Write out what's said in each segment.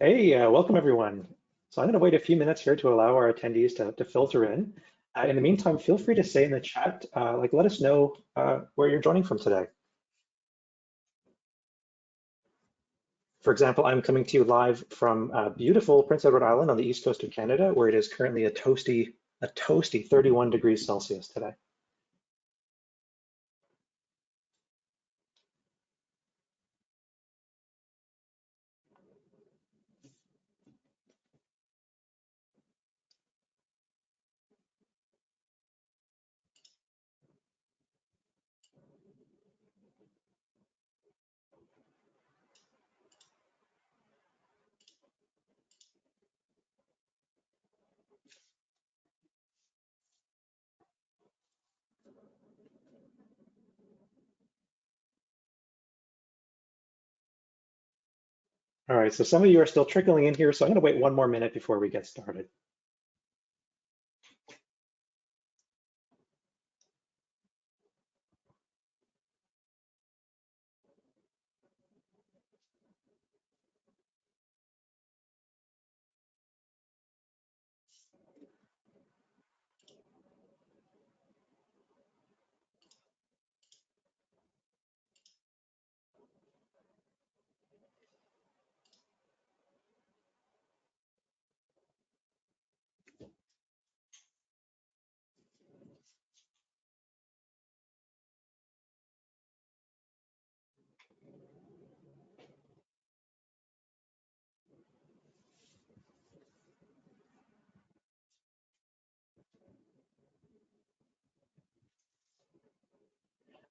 Hey, welcome everyone. So I'm going to wait a few minutes here to allow our attendees to filter in. In the meantime, feel free to say in the chat, let us know where you're joining from today. For example, I'm coming to you live from beautiful Prince Edward Island on the east coast of Canada, where it is currently a toasty 31 degrees Celsius today. All right, so some of you are still trickling in here, so I'm going to wait one more minute before we get started.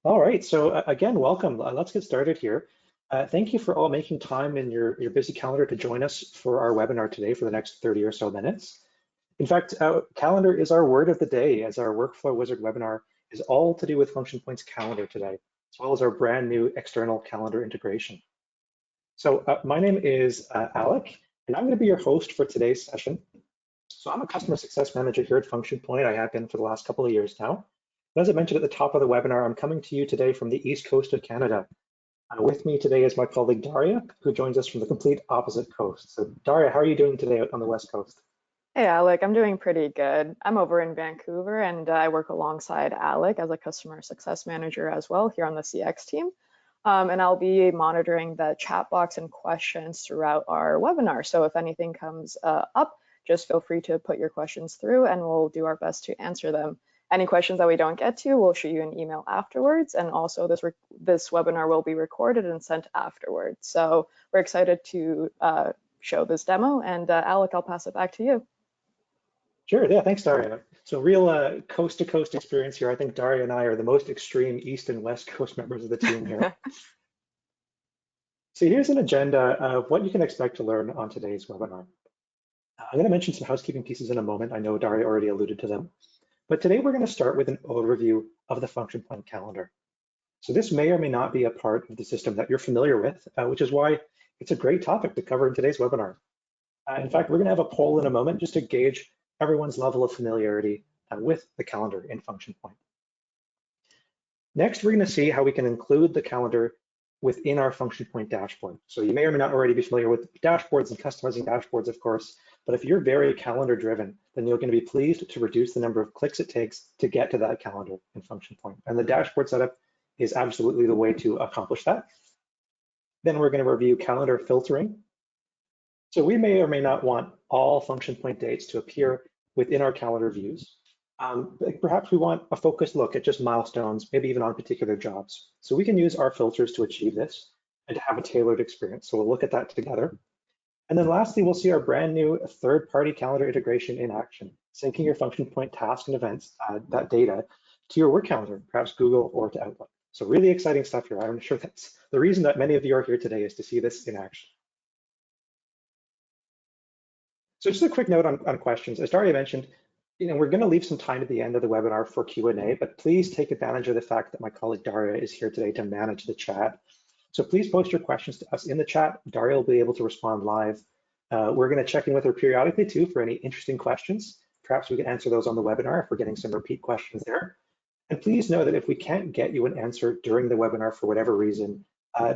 All right, so again, welcome. Let's get started here. Thank you for all making time in your busy calendar to join us for our webinar today for the next 30 or so minutes. In fact, calendar is our word of the day, as our Workflow Wizard webinar is all to do with Function Point's calendar today, as well as our brand new external calendar integration. So my name is Alec, and I'm going to be your host for today's session. So I'm a customer success manager here at Function Point. I have been for the last couple of years now. As I mentioned at the top of the webinar, I'm coming to you today from the east coast of Canada. With me today is my colleague Daria, who joins us from the complete opposite coast. So Daria, how are you doing today out on the west coast? Hey Alec, I'm doing pretty good. I'm over in Vancouver and I work alongside Alec as a customer success manager as well here on the CX team. And I'll be monitoring the chat box and questions throughout our webinar. So if anything comes up, just feel free to put your questions through and we'll do our best to answer them. Any questions that we don't get to, we'll shoot you an email afterwards. And also this webinar will be recorded and sent afterwards. So we're excited to show this demo. And Alec, I'll pass it back to you. Sure, yeah, thanks, Daria. So real coast-to-coast experience here. I think Daria and I are the most extreme East and West Coast members of the team here. So here's an agenda of what you can expect to learn on today's webinar. I'm going to mention some housekeeping pieces in a moment. I know Daria already alluded to them. But today we're going to start with an overview of the Function Point calendar. So this may or may not be a part of the system that you're familiar with, which is why it's a great topic to cover in today's webinar. In fact, we're going to have a poll in a moment just to gauge everyone's level of familiarity with the calendar in Function Point. Next, we're going to see how we can include the calendar within our Function Point dashboard. So you may or may not already be familiar with dashboards and customizing dashboards, of course, but if you're very calendar driven, then you're going to be pleased to reduce the number of clicks it takes to get to that calendar in Function Point. And the dashboard setup is absolutely the way to accomplish that. Then we're going to review calendar filtering. So we may or may not want all Function Point dates to appear within our calendar views. Perhaps we want a focused look at just milestones, maybe even on particular jobs. So we can use our filters to achieve this and to have a tailored experience. So we'll look at that together. And then lastly, we'll see our brand new third-party calendar integration in action, syncing your Function Point tasks and events, that data, to your work calendar, perhaps Google or to Outlook. So really exciting stuff here. I'm sure that's the reason that many of you are here today, is to see this in action. So just a quick note on questions. As Daria mentioned, we're going to leave some time at the end of the webinar for Q&A, but please take advantage of the fact that my colleague Daria is here today to manage the chat. So please post your questions to us in the chat. Daria will be able to respond live. We're going to check in with her periodically too for any interesting questions. Perhaps we can answer those on the webinar if we're getting some repeat questions there. And please know that if we can't get you an answer during the webinar for whatever reason,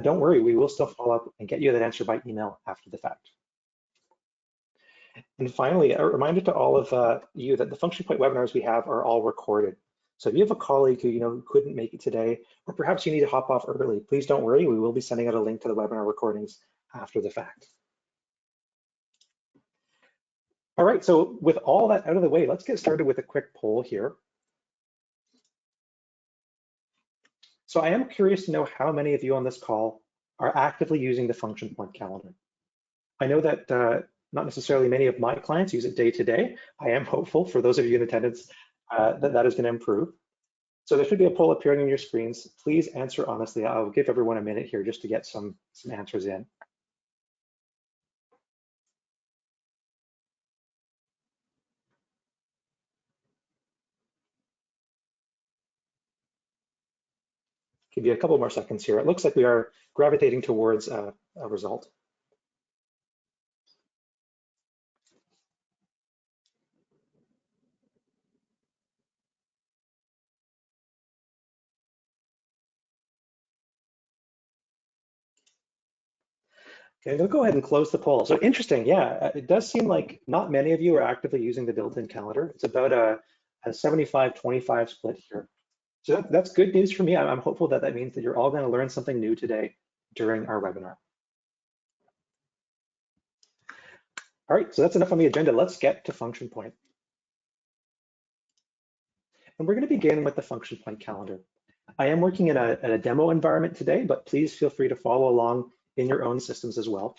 don't worry, we will still follow up and get you that answer by email after the fact. And finally, a reminder to all of you that the function point webinars we have are all recorded. So if you have a colleague who couldn't make it today, or perhaps you need to hop off early, please don't worry. We will be sending out a link to the webinar recordings after the fact. All right, so with all that out of the way, let's get started with a quick poll here. So I am curious to know how many of you on this call are actively using the function point calendar. I know that not necessarily many of my clients use it day to day. I am hopeful for those of you in attendance that is going to improve. So there should be a poll appearing on your screens. Please answer honestly. I'll give everyone a minute here just to get some answers in. Give you a couple more seconds here. It looks like we are gravitating towards a result. Okay, we'll go ahead and close the poll. So interesting, yeah, it does seem like not many of you are actively using the built-in calendar. It's about a 75-25 split here. So that's good news for me. I'm hopeful that that means that you're all going to learn something new today during our webinar. All right, so that's enough on the agenda. Let's get to function point. And we're going to begin with the function point calendar. I am working in a demo environment today, but please feel free to follow along in your own systems as well.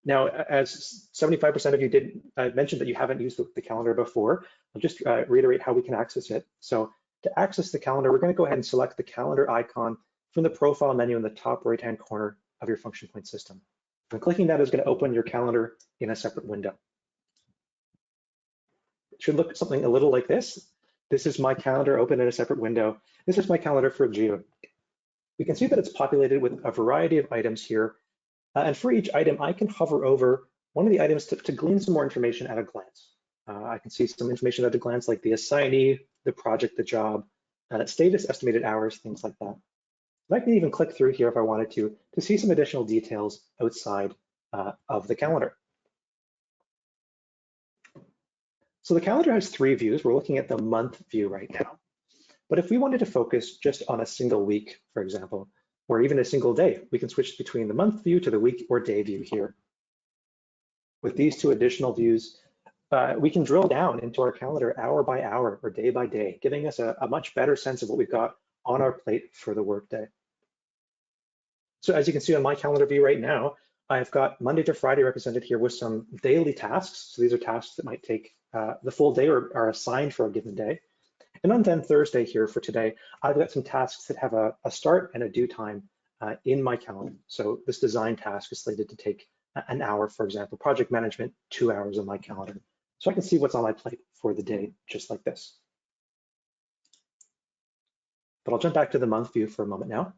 Now, as 75% of you did mention that you haven't used the calendar before, I'll just reiterate how we can access it. So to access the calendar, we're going to go ahead and select the calendar icon from the profile menu in the top right-hand corner of your function point system. And clicking that is going to open your calendar in a separate window. It should look something a little like this. This is my calendar open in a separate window. This is my calendar for June. We can see that it's populated with a variety of items here. And for each item, I can hover over one of the items to glean some more information at a glance. I can see some information at a glance like the assignee, the project, the job, status, estimated hours, things like that. And I can even click through here if I wanted to see some additional details outside of the calendar. So the calendar has three views. We're looking at the month view right now. But if we wanted to focus just on a single week, for example, or even a single day, we can switch between the month view to the week or day view here. With these two additional views, we can drill down into our calendar hour by hour or day by day, giving us a much better sense of what we've got on our plate for the workday. So as you can see on my calendar view right now, I've got Monday to Friday represented here with some daily tasks. So these are tasks that might take the full day or are assigned for a given day. And on then Thursday here for today, I've got some tasks that have a start and a due time in my calendar. So this design task is slated to take an hour, for example, project management, 2 hours on my calendar. So I can see what's on my plate for the day, just like this. But I'll jump back to the month view for a moment now.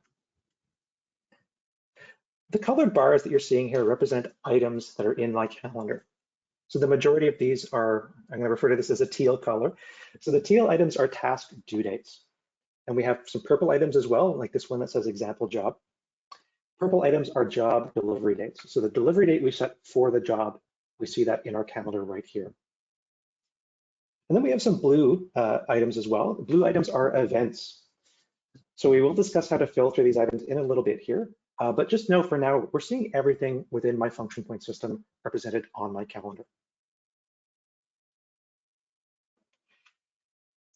The colored bars that you're seeing here represent items that are in my calendar. So the majority of these are, I'm going to refer to this as a teal color. So the teal items are task due dates. And we have some purple items as well, like this one that says example job. Purple items are job delivery dates. So the delivery date we set for the job, we see that in our calendar right here. And then we have some blue items as well. Blue items are events. So we will discuss how to filter these items in a little bit here. But just know for now, we're seeing everything within my function point system represented on my calendar.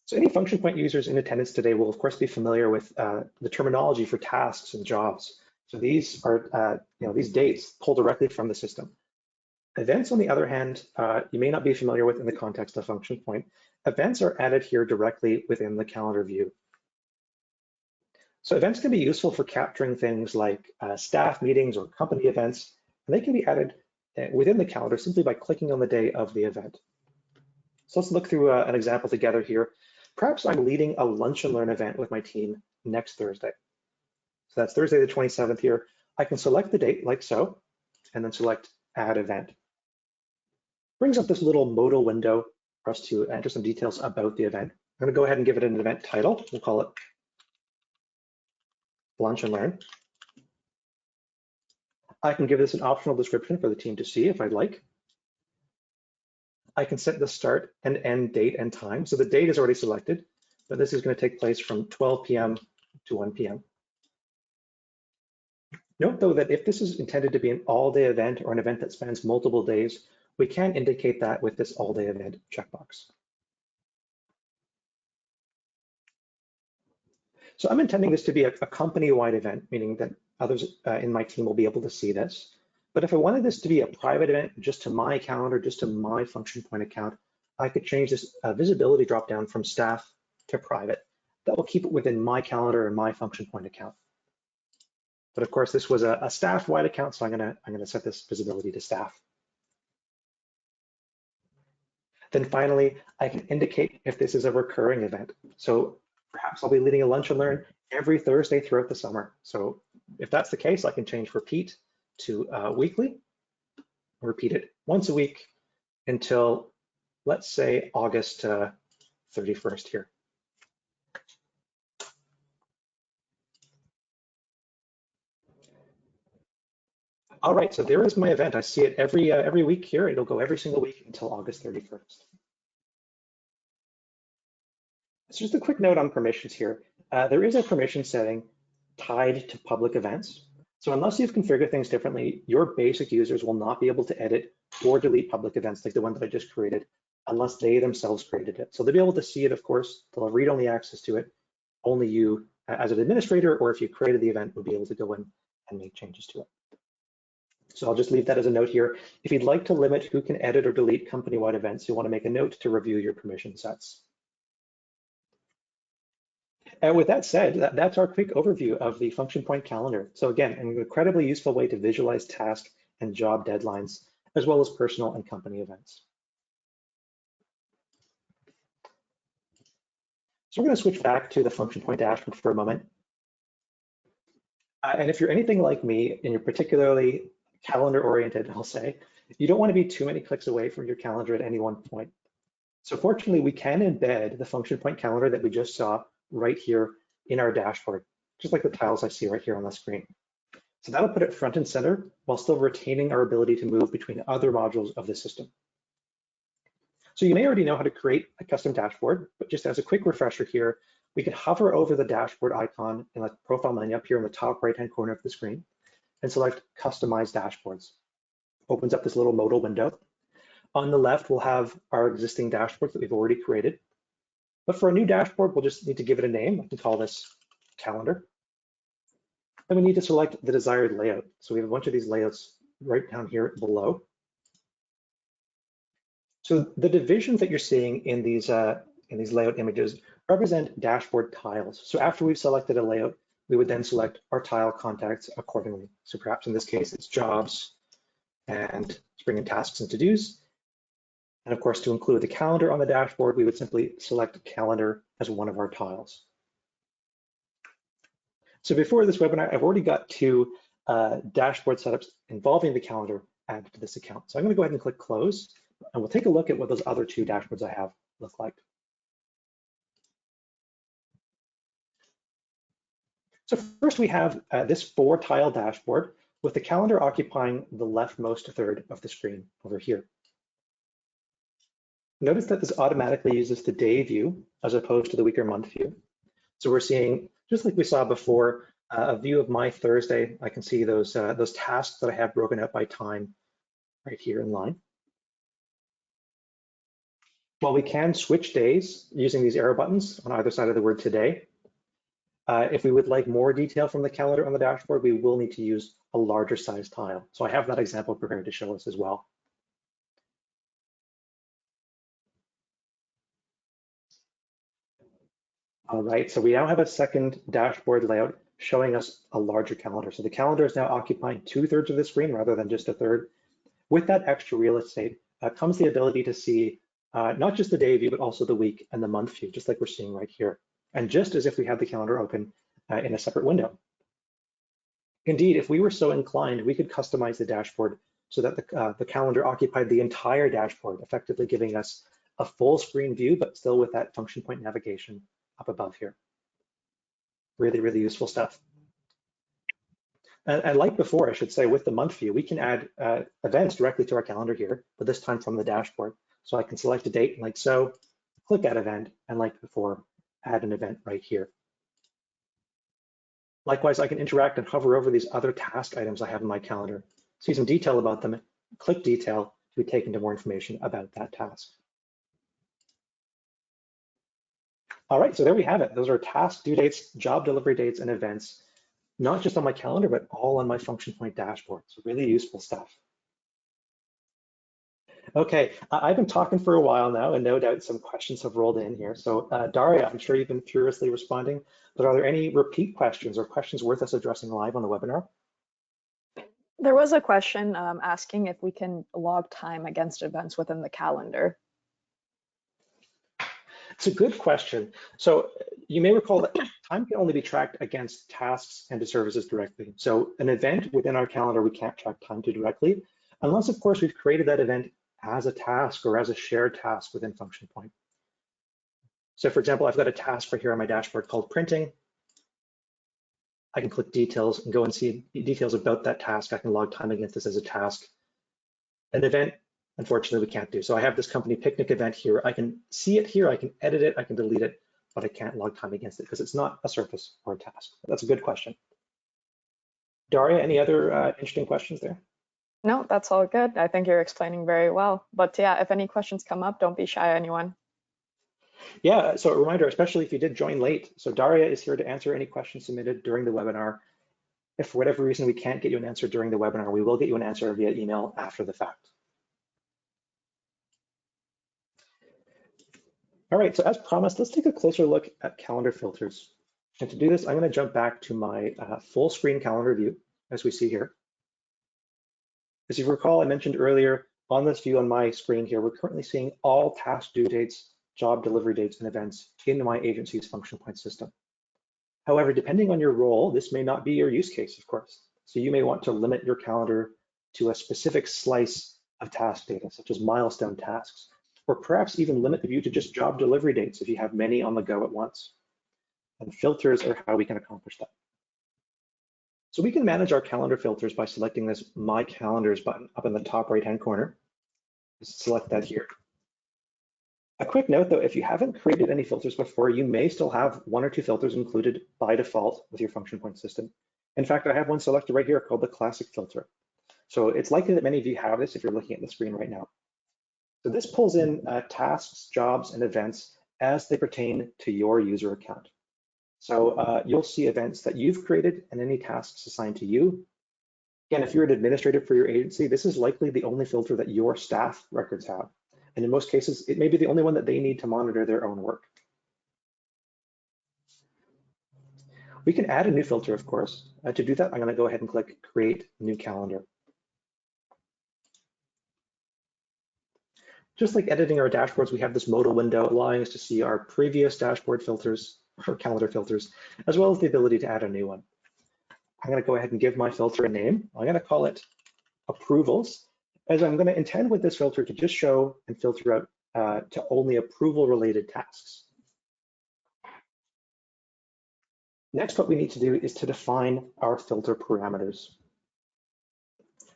So any function point users in attendance today will of course be familiar with the terminology for tasks and jobs. So these are, these dates pull directly from the system. Events, on the other hand, you may not be familiar with in the context of function point. Events are added here directly within the calendar view. So events can be useful for capturing things like staff meetings or company events, and they can be added within the calendar simply by clicking on the day of the event. So let's look through an example together here. Perhaps I'm leading a lunch and learn event with my team next Thursday. So that's Thursday the 27th here. I can select the date like so, and then select add event. Brings up this little modal window for us to enter some details about the event. I'm going to go ahead and give it an event title. We'll call it Lunch and Learn. I can give this an optional description for the team to see if I'd like. I can set the start and end date and time. So the date is already selected, but this is going to take place from 12 p.m. to 1 p.m. Note though that if this is intended to be an all-day event or an event that spans multiple days, we can indicate that with this all-day event checkbox. So I'm intending this to be a company-wide event, meaning that others in my team will be able to see this. But if I wanted this to be a private event just to my calendar, just to my function point account, I could change this visibility dropdown from staff to private. That will keep it within my calendar and my function point account. But of course, this was a staff-wide account, so I'm gonna set this visibility to staff. Then finally, I can indicate if this is a recurring event. So perhaps I'll be leading a lunch and learn every Thursday throughout the summer. So if that's the case, I can change repeat to weekly, repeat it once a week until, let's say, August 31st here. All right, so there is my event. I see it every week here. It'll go every single week until August 31st. So just a quick note on permissions here. There is a permission setting tied to public events. So unless you've configured things differently, your basic users will not be able to edit or delete public events like the one that I just created unless they themselves created it. So they'll be able to see it, of course. They'll have read-only access to it. Only you as an administrator, or if you created the event, will be able to go in and make changes to it. So I'll just leave that as a note here. If you'd like to limit who can edit or delete company-wide events, you'll want to make a note to review your permission sets. And with that said, that's our quick overview of the function point calendar. So again, an incredibly useful way to visualize task and job deadlines, as well as personal and company events. So we're going to switch back to the function point dashboard for a moment. And if you're anything like me, and you're particularly calendar oriented, I'll say, you don't want to be too many clicks away from your calendar at any one point. So fortunately, we can embed the function point calendar that we just saw right here in our dashboard, just like the tiles I see right here on the screen. So that'll put it front and center while still retaining our ability to move between other modules of the system. So you may already know how to create a custom dashboard, but just as a quick refresher here, we could hover over the dashboard icon in the profile menu up here in the top right-hand corner of the screen and select Customize Dashboards. Opens up this little modal window. On the left, we'll have our existing dashboards that we've already created. But for a new dashboard, we'll just need to give it a name. I can call this calendar. Then we need to select the desired layout. So we have a bunch of these layouts right down here below. So the divisions that you're seeing in these layout images represent dashboard tiles. So after we've selected a layout, we would then select our tile contacts accordingly. So perhaps in this case, it's jobs and bring in tasks and to-dos. And of course, to include the calendar on the dashboard, we would simply select calendar as one of our tiles. So before this webinar, I've already got two dashboard setups involving the calendar added to this account. So I'm going to go ahead and click close, and we'll take a look at what those other two dashboards I have look like. So first we have this 4-tile dashboard with the calendar occupying the leftmost third of the screen over here. Notice that this automatically uses the day view as opposed to the week or month view. So we're seeing, just like we saw before, a view of my Thursday. I can see those tasks that I have broken out by time right here in line. While we can switch days using these arrow buttons on either side of the word today, if we would like more detail from the calendar on the dashboard, we will need to use a larger size tile. So I have that example prepared to show us as well. All right, so we now have a second dashboard layout showing us a larger calendar. So the calendar is now occupying 2/3 of the screen rather than just a third. With that extra real estate comes the ability to see not just the day view, but also the week and the month view, just like we're seeing right here. And just as if we had the calendar open in a separate window. Indeed, if we were so inclined, we could customize the dashboard so that the calendar occupied the entire dashboard, effectively giving us a full screen view, but still with that function point navigation up above here. Really, really useful stuff. And like before, I should say, with the month view, we can add events directly to our calendar here, but this time from the dashboard. So I can select a date like so, click add event, and like before, add an event right here. Likewise, I can interact and hover over these other task items I have in my calendar, see some detail about them, click detail to be taken to more information about that task. All right, so there we have it. Those are task due dates, job delivery dates, and events, not just on my calendar, but all on my function point dashboard. So really useful stuff. Okay, I've been talking for a while now, and no doubt some questions have rolled in here. So Daria, I'm sure you've been furiously responding, but are there any repeat questions or questions worth us addressing live on the webinar? There was a question asking if we can log time against events within the calendar. It's a good question. So you may recall that time can only be tracked against tasks and to services directly. So an event within our calendar, we can't track time to directly, unless of course we've created that event as a task or as a shared task within function point. So for example, I've got a task right here on my dashboard called printing. I can click details and go and see details about that task. I can log time against this as a task. An event, unfortunately, we can't do. So I have this company picnic event here. I can see it here, I can edit it, I can delete it, but I can't log time against it because it's not a surface or a task. That's a good question. Daria, any other interesting questions there? No, that's all good. I think you're explaining very well. But yeah, if any questions come up, don't be shy, anyone. Yeah, so a reminder, especially if you did join late. So Daria is here to answer any questions submitted during the webinar. If for whatever reason we can't get you an answer during the webinar, we will get you an answer via email after the fact. All right, so as promised, let's take a closer look at calendar filters. And to do this, I'm going to jump back to my full screen calendar view, as we see here. As you recall, I mentioned earlier, on this view on my screen here, we're currently seeing all task due dates, job delivery dates, and events in my agency's function point system. However, depending on your role, this may not be your use case, of course. So you may want to limit your calendar to a specific slice of task data, such as milestone tasks, or perhaps even limit the view to just job delivery dates if you have many on the go at once. And filters are how we can accomplish that. So we can manage our calendar filters by selecting this My Calendars button up in the top right-hand corner. Just select that here. A quick note though, if you haven't created any filters before, you may still have one or two filters included by default with your function point system. In fact, I have one selected right here called the classic filter. So it's likely that many of you have this if you're looking at the screen right now. So this pulls in tasks, jobs, and events as they pertain to your user account. So you'll see events that you've created and any tasks assigned to you. Again, if you're an administrator for your agency, this is likely the only filter that your staff records have. And in most cases, it may be the only one that they need to monitor their own work. We can add a new filter, of course. To do that, I'm going to go ahead and click Create New Calendar. Just like editing our dashboards, we have this modal window allowing us to see our previous dashboard filters or calendar filters, as well as the ability to add a new one. I'm going to go ahead and give my filter a name. I'm going to call it Approvals, as I'm going to intend with this filter to just show and filter out to only approval-related tasks. Next, what we need to do is to define our filter parameters.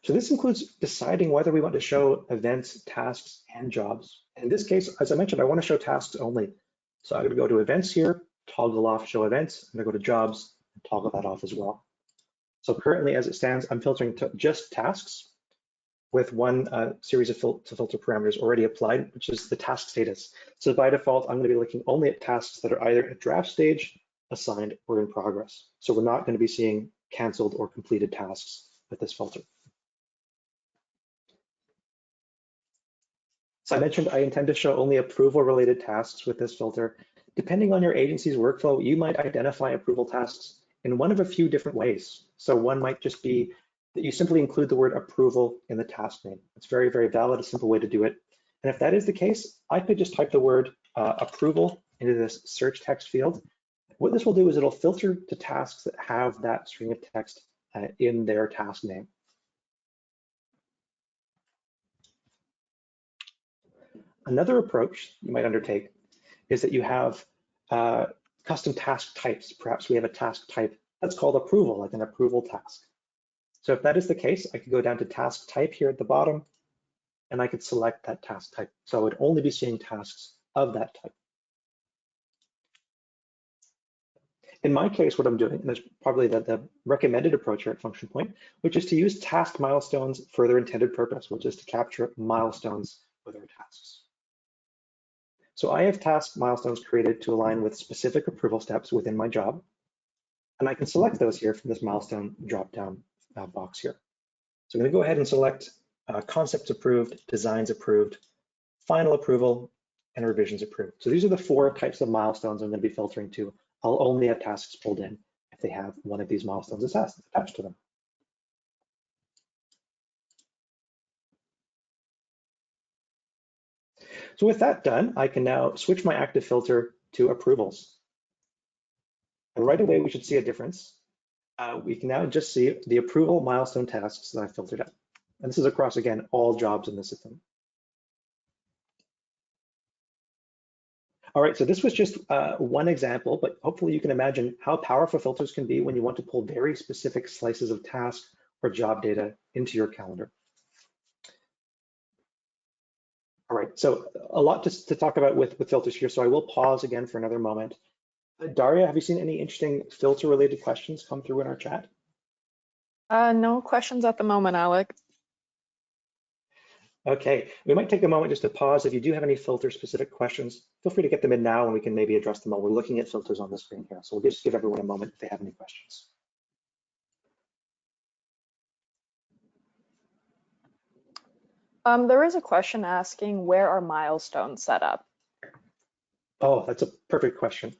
So this includes deciding whether we want to show events, tasks, and jobs. In this case, as I mentioned, I want to show tasks only. So I'm going to go to Events here, toggle off Show Events. I'm going to go to Jobs and toggle that off as well. So currently, as it stands, I'm filtering to just tasks with one series of filter parameters already applied, which is the task status. So by default, I'm going to be looking only at tasks that are either at draft stage, assigned, or in progress. So we're not going to be seeing canceled or completed tasks with this filter. So I mentioned I intend to show only approval-related tasks with this filter. Depending on your agency's workflow, you might identify approval tasks in one of a few different ways. So one might just be that you simply include the word approval in the task name. It's very, very valid, a simple way to do it. And if that is the case, I could just type the word approval into this search text field. What this will do is it'll filter to tasks that have that string of text in their task name. Another approach you might undertake is that you have custom task types. Perhaps we have a task type that's called approval, like an approval task. So if that is the case, I could go down to task type here at the bottom, and I could select that task type. So I would only be seeing tasks of that type. In my case, what I'm doing, and that's probably the recommended approach here at Function Point, which is to use task milestones for their intended purpose, which is to capture milestones with our tasks. So I have task milestones created to align with specific approval steps within my job, and I can select those here from this milestone drop-down box here. So I'm going to go ahead and select concepts approved, designs approved, final approval, and revisions approved. So these are the 4 types of milestones I'm going to be filtering to. I'll only have tasks pulled in if they have one of these milestones attached to them. So with that done, I can now switch my active filter to approvals. And right away, we should see a difference. We can now just see the approval milestone tasks that I filtered out. And this is across, again, all jobs in the system. All right, so this was just one example, but hopefully you can imagine how powerful filters can be when you want to pull very specific slices of task or job data into your calendar. All right, so a lot to talk about with filters here, so I will pause again for another moment. Daria, have you seen any interesting filter-related questions come through in our chat? No questions at the moment, Alec. Okay, we might take a moment just to pause. If you do have any filter-specific questions, feel free to get them in now and we can maybe address them while we're looking at filters on the screen here. So we'll just give everyone a moment if they have any questions. There is a question asking, where are milestones set up? Oh, that's a perfect question.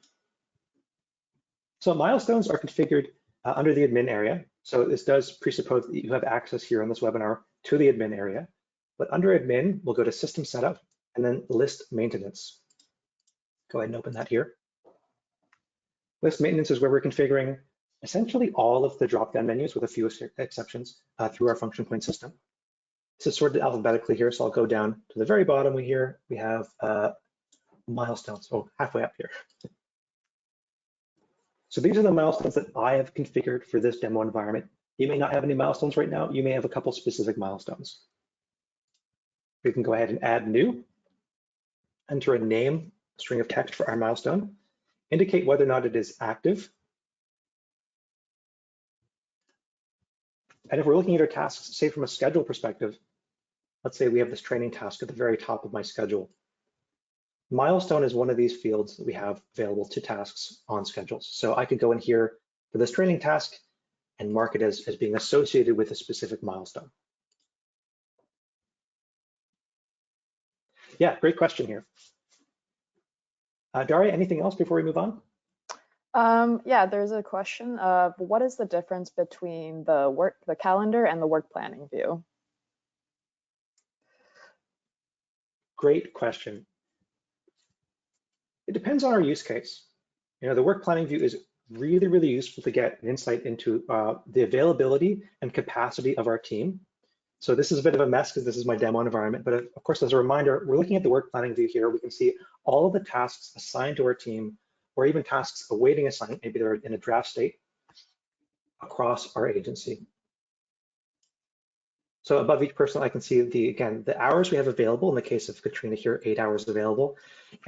So milestones are configured under the admin area. So this does presuppose that you have access here on this webinar to the admin area. But under admin, we'll go to system setup and then list maintenance. Go ahead and open that here. List maintenance is where we're configuring essentially all of the drop-down menus with a few exceptions through our function point system. This is sorted alphabetically here, so I'll go down to the very bottom. We have milestones, halfway up here. So these are the milestones that I have configured for this demo environment. You may not have any milestones right now. You may have a couple specific milestones. We can go ahead and add new, enter a name, string of text for our milestone, indicate whether or not it is active. And if we're looking at our tasks, say from a schedule perspective, let's say we have this training task at the very top of my schedule. Milestone is one of these fields that we have available to tasks on schedules. So I could go in here for this training task and mark it as being associated with a specific milestone. Yeah, great question here. Daria, anything else before we move on? Yeah, there's a question of what is the difference between the calendar and the work planning view? Great question. It depends on our use case. You know, the work planning view is really, really useful to get an insight into the availability and capacity of our team. So this is a bit of a mess because this is my demo environment, but of course, as a reminder, we're looking at the work planning view here. We can see all of the tasks assigned to our team, or even tasks awaiting assignment, maybe they're in a draft state, across our agency. So above each person, I can see the hours we have available. In the case of Katrina here, 8 hours available,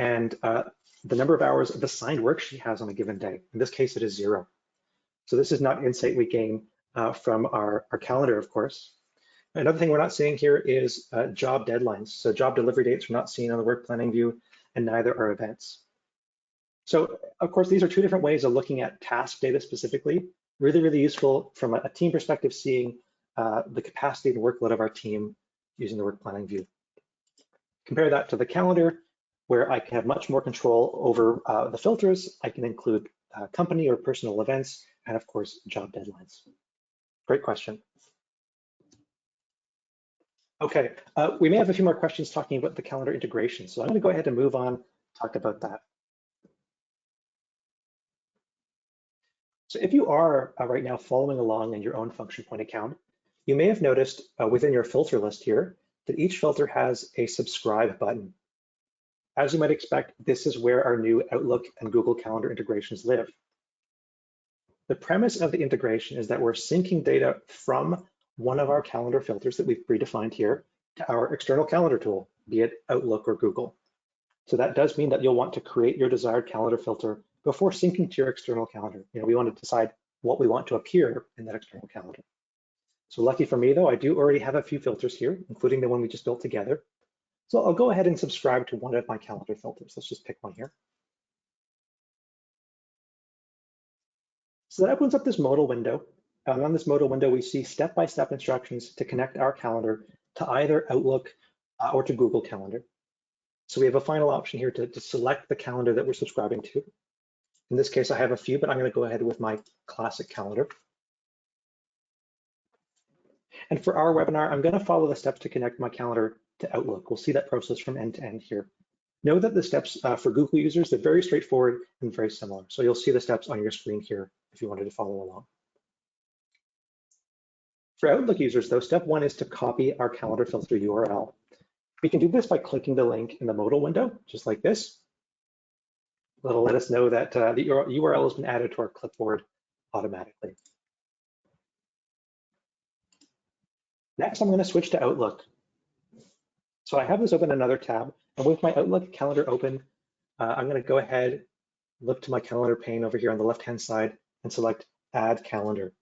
and the number of hours of assigned work she has on a given day. In this case, it is 0. So this is not insight we gain from our calendar, of course. Another thing we're not seeing here is job deadlines. So job delivery dates are not seen on the work planning view, and neither are events. So of course, these are 2 different ways of looking at task data specifically. Really, really useful from a team perspective, seeing the capacity and workload of our team using the work planning view. Compare that to the calendar, where I can have much more control over the filters. I can include company or personal events, and of course, job deadlines. Great question. Okay, we may have a few more questions talking about the calendar integration. So I'm going to go ahead and move on, talk about that. So if you are right now following along in your own function point account, you may have noticed within your filter list here that each filter has a subscribe button. As you might expect, this is where our new Outlook and Google Calendar integrations live. The premise of the integration is that we're syncing data from one of our calendar filters that we've predefined here to our external calendar tool, be it Outlook or Google. So that does mean that you'll want to create your desired calendar filter before syncing to your external calendar. We want to decide what we want to appear in that external calendar. So lucky for me though, I do already have a few filters here, including the one we just built together. So I'll go ahead and subscribe to one of my calendar filters. Let's just pick one here. So that opens up this modal window. On this modal window, we see step-by-step instructions to connect our calendar to either Outlook or to Google Calendar. So we have a final option here to select the calendar that we're subscribing to. In this case, I have a few, but I'm going to go ahead with my classic calendar. And for our webinar, I'm going to follow the steps to connect my calendar to Outlook. We'll see that process from end to end here. Know that the steps for Google users, they're very straightforward and very similar. So you'll see the steps on your screen here if you wanted to follow along. For Outlook users, though, step one is to copy our calendar filter URL. We can do this by clicking the link in the modal window, just like this. That'll let us know that the URL has been added to our clipboard automatically. Next, I'm going to switch to Outlook. So I have this open in another tab, and with my Outlook calendar open, I'm going to go ahead, look to my calendar pane over here on the left-hand side, and select Add Calendar.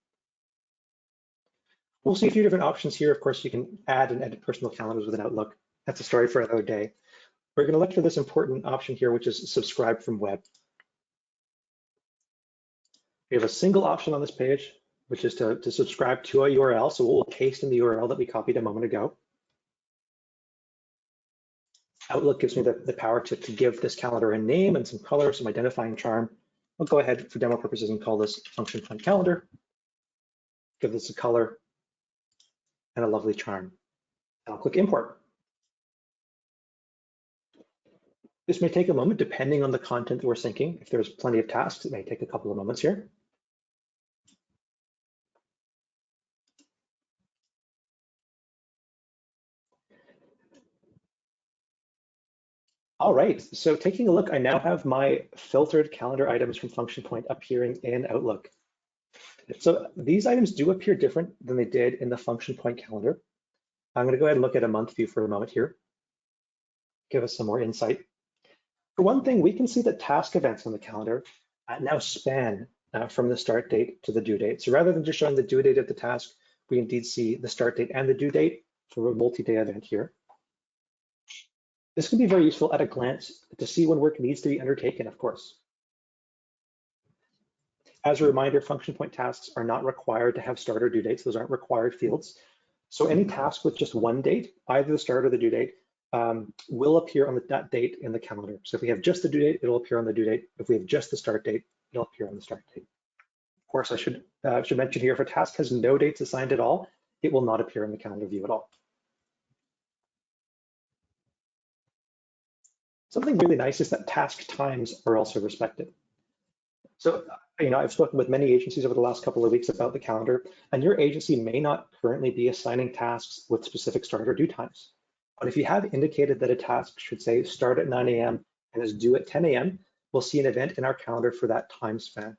We'll see a few different options here. Of course, you can add and edit personal calendars within Outlook. That's a story for another day. We're going to look for this important option here, which is Subscribe from Web. We have a single option on this page, which is to subscribe to a URL. So we'll paste in the URL that we copied a moment ago. Outlook gives me the power to give this calendar a name and some color, some identifying charm. I'll go ahead for demo purposes and call this function point calendar. Give this a color and a lovely charm. And I'll click import. This may take a moment depending on the content that we're syncing. If there's plenty of tasks, it may take a couple of moments here. All right, so taking a look, I now have my filtered calendar items from Function Point appearing in Outlook. So these items do appear different than they did in the Function Point calendar. I'm going to go ahead and look at a month view for a moment here. Give us some more insight. For one thing, we can see that task events on the calendar now span from the start date to the due date. So rather than just showing the due date of the task, we indeed see the start date and the due date for a multi-day event here. This can be very useful at a glance to see when work needs to be undertaken, of course. As a reminder, function point tasks are not required to have start or due dates. Those aren't required fields. So any task with just one date, either the start or the due date, will appear on that date in the calendar. So if we have just the due date, it'll appear on the due date. If we have just the start date, it'll appear on the start date. Of course, I should mention here, if a task has no dates assigned at all, it will not appear in the calendar view at all. Something really nice is that task times are also respected. So, I've spoken with many agencies over the last couple of weeks about the calendar, and your agency may not currently be assigning tasks with specific start or due times. But if you have indicated that a task should say start at 9 a.m. and is due at 10 a.m., we'll see an event in our calendar for that time span.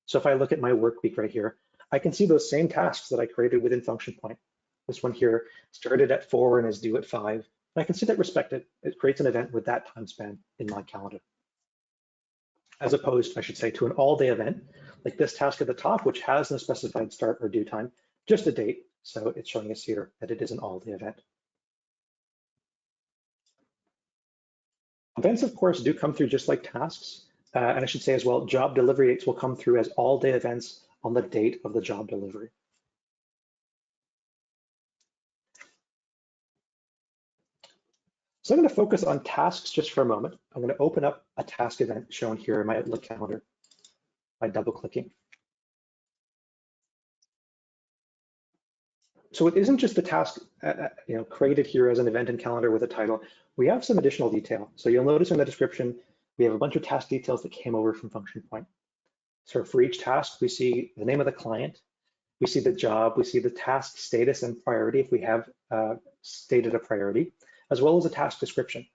So if I look at my work week right here, I can see those same tasks that I created within Function Point. This one here started at 4 and is due at 5. And I can see that respected. It creates an event with that time span in my calendar. As opposed, I should say, to an all-day event, like this task at the top, which has no specified start or due time, just a date. So it's showing us here that it is an all-day event. Events, of course, do come through just like tasks. And I should say as well, job delivery dates will come through as all-day events on the date of the job delivery. So I'm going to focus on tasks just for a moment. I'm going to open up a task event shown here in my Outlook calendar by double-clicking. So it isn't just the task created here as an event in calendar with a title. We have some additional detail. So you'll notice in the description, we have a bunch of task details that came over from Function Point. So for each task, we see the name of the client, we see the job, we see the task status and priority if we have stated a priority, as well as a task description.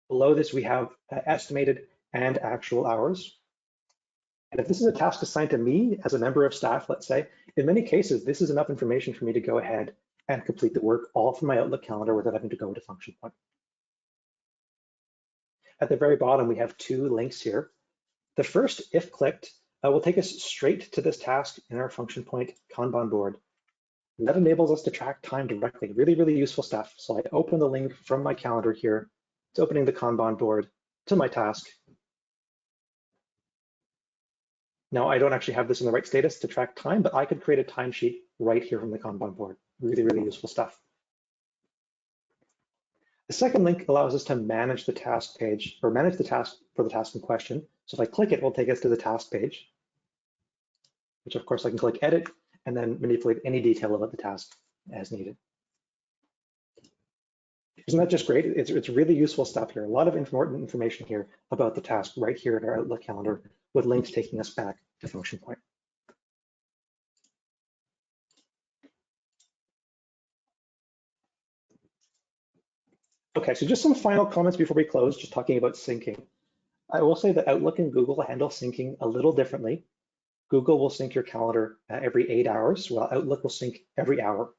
Below this, we have estimated and actual hours. And if this is a task assigned to me as a member of staff, let's say, in many cases, this is enough information for me to go ahead and complete the work all from my Outlook calendar without having to go to function point. At the very bottom, we have two links here. The first, if clicked, will take us straight to this task in our function point Kanban board. And that enables us to track time directly. Really, really useful stuff. So I open the link from my calendar here. It's opening the Kanban board to my task. Now, I don't actually have this in the right status to track time, but I could create a timesheet right here from the Kanban board. Really, really useful stuff. The second link allows us to manage the task page or manage the task for the task in question. So if I click it, it will take us to the task page, which of course I can click edit and then manipulate any detail about the task as needed. Isn't that just great? It's really useful stuff here. A lot of important information here about the task right here in our Outlook calendar with links taking us back to function point. Okay, so just some final comments before we close, just talking about syncing. I will say that Outlook and Google handle syncing a little differently. Google will sync your calendar every 8 hours, while Outlook will sync every hour.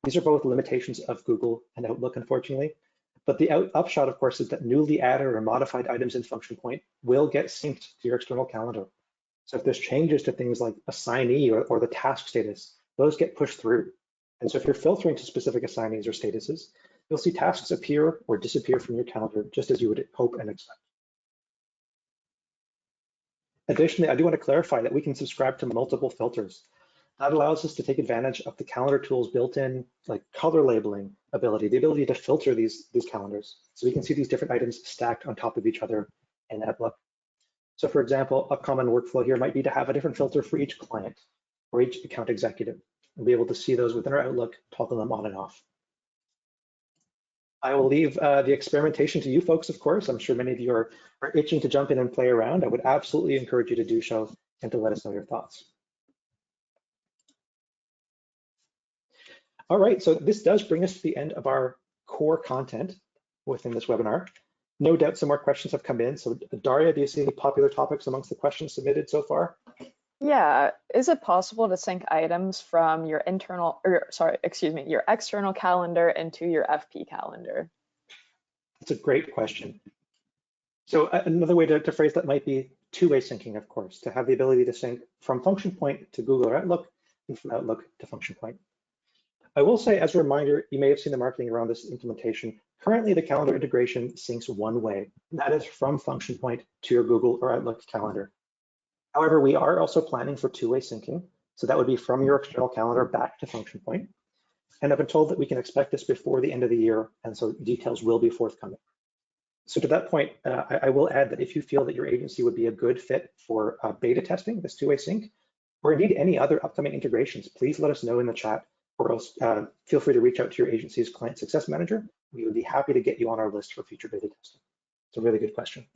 These are both limitations of Google and Outlook, unfortunately. But the upshot, of course, is that newly added or modified items in function point will get synced to your external calendar. So if there's changes to things like assignee or the task status, those get pushed through. And so if you're filtering to specific assignees or statuses, you'll see tasks appear or disappear from your calendar just as you would hope and expect. Additionally, I do want to clarify that we can subscribe to multiple filters. That allows us to take advantage of the calendar tools built in, like color labeling ability, the ability to filter these calendars. So we can see these different items stacked on top of each other in Outlook. So for example, a common workflow here might be to have a different filter for each client or each account executive and be able to see those within our Outlook, toggle them on and off. I will leave the experimentation to you folks, of course. I'm sure many of you are itching to jump in and play around. I would absolutely encourage you to do so and to let us know your thoughts. All right, so this does bring us to the end of our core content within this webinar. No doubt some more questions have come in. So Daria, do you see any popular topics amongst the questions submitted so far? Yeah, is it possible to sync items from your your external calendar into your FP calendar? That's a great question. So another way to phrase that might be two-way syncing, of course, to have the ability to sync from function point to Google or Outlook and from Outlook to function point. I will say, as a reminder, you may have seen the marketing around this implementation. Currently, the calendar integration syncs one way, and that is from function point to your Google or Outlook calendar. However, we are also planning for two-way syncing. So that would be from your external calendar back to function point. And I've been told that we can expect this before the end of the year. And so details will be forthcoming. So to that point, I will add that if you feel that your agency would be a good fit for beta testing, this two-way sync, or indeed any other upcoming integrations, please let us know in the chat, or else feel free to reach out to your agency's client success manager. We would be happy to get you on our list for future beta testing. It's a really good question.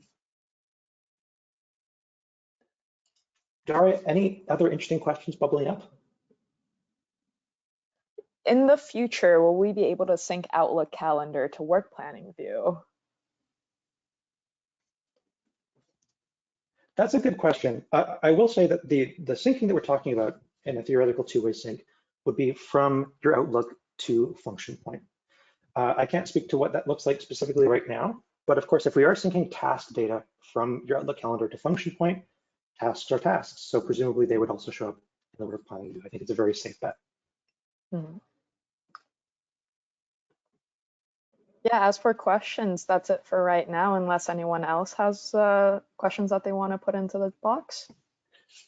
Daria, any other interesting questions bubbling up? In the future, will we be able to sync Outlook calendar to work planning view? That's a good question. I will say that the syncing that we're talking about in a theoretical two-way sync would be from your Outlook to function point. I can't speak to what that looks like specifically right now, but of course, if we are syncing task data from your Outlook calendar to function point, tasks are tasks. So presumably they would also show up in the work planning view. I think it's a very safe bet. Mm-hmm. Yeah, as for questions, that's it for right now, unless anyone else has questions that they want to put into the box.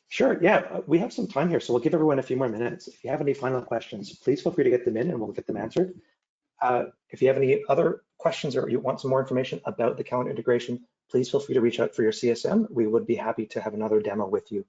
Sure, yeah, we have some time here, so we'll give everyone a few more minutes. If you have any final questions, please feel free to get them in and we'll get them answered. If you have any other questions or you want some more information about the calendar integration, please feel free to reach out for your CSM. We would be happy to have another demo with you.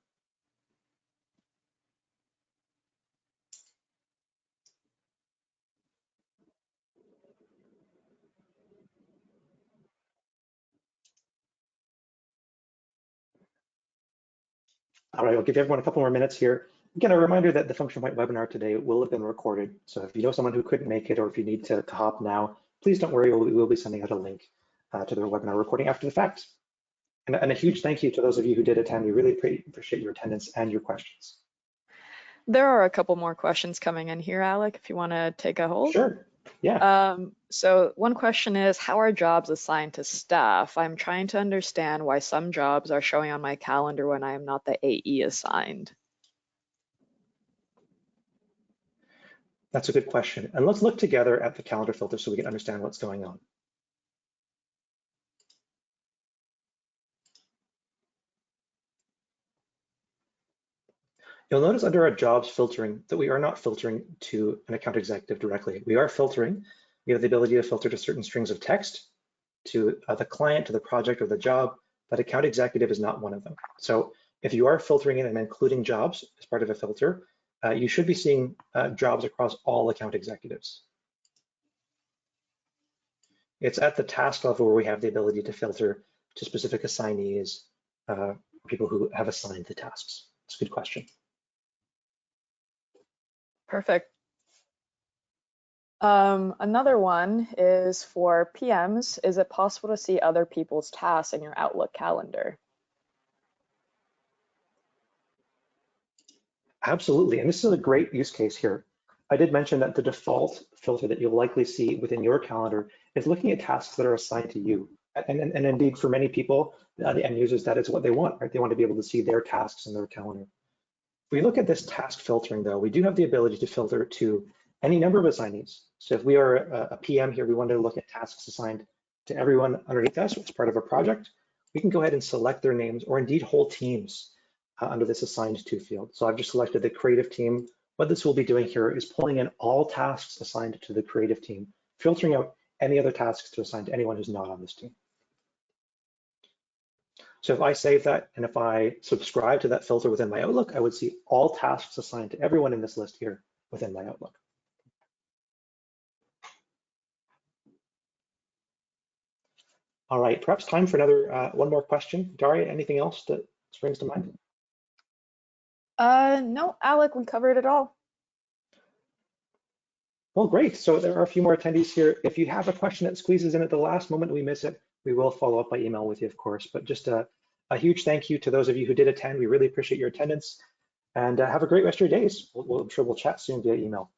All right, I'll give everyone a couple more minutes here. Again, a reminder that the function point webinar today will have been recorded. So if you know someone who couldn't make it or if you need to hop now, please don't worry, we'll be sending out a link to the webinar recording after the fact. And a huge thank you to those of you who did attend. We really appreciate your attendance and your questions. There are a couple more questions coming in here, Alec, if you want to take a hold. Sure. Yeah. So one question is, how are jobs assigned to staff? I'm trying to understand why some jobs are showing on my calendar when I am not the AE assigned. That's a good question. And let's look together at the calendar filter so we can understand what's going on. You'll notice under our jobs filtering that we are not filtering to an account executive directly. We are filtering. We have the ability to filter to certain strings of text, to the client, to the project, or the job, but account executive is not one of them. So if you are filtering in and including jobs as part of a filter, you should be seeing jobs across all account executives. It's at the task level where we have the ability to filter to specific assignees, people who have assigned the tasks. It's a good question. Perfect. Another one is for PMs. Is it possible to see other people's tasks in your Outlook calendar? Absolutely, and this is a great use case here. I did mention that the default filter that you'll likely see within your calendar is looking at tasks that are assigned to you. And indeed, for many people, the end users, that is what they want, right? They want to be able to see their tasks in their calendar. If we look at this task filtering, though, we do have the ability to filter to any number of assignees. So if we are a PM here, we want to look at tasks assigned to everyone underneath us as part of a project, we can go ahead and select their names or indeed whole teams under this assigned to field. So I've just selected the creative team. What this will be doing here is pulling in all tasks assigned to the creative team, filtering out any other tasks to assign to anyone who's not on this team. So if I save that and if I subscribe to that filter within my Outlook, I would see all tasks assigned to everyone in this list here within my Outlook. All right, perhaps time for another one more question. Daria, anything else that springs to mind? No, Alec, we covered it all. Well, great. So there are a few more attendees here. If you have a question that squeezes in at the last moment, we miss it, we will follow up by email with you, of course. But just a huge thank you to those of you who did attend. We really appreciate your attendance, and have a great rest of your days. I'm sure we'll chat soon via email.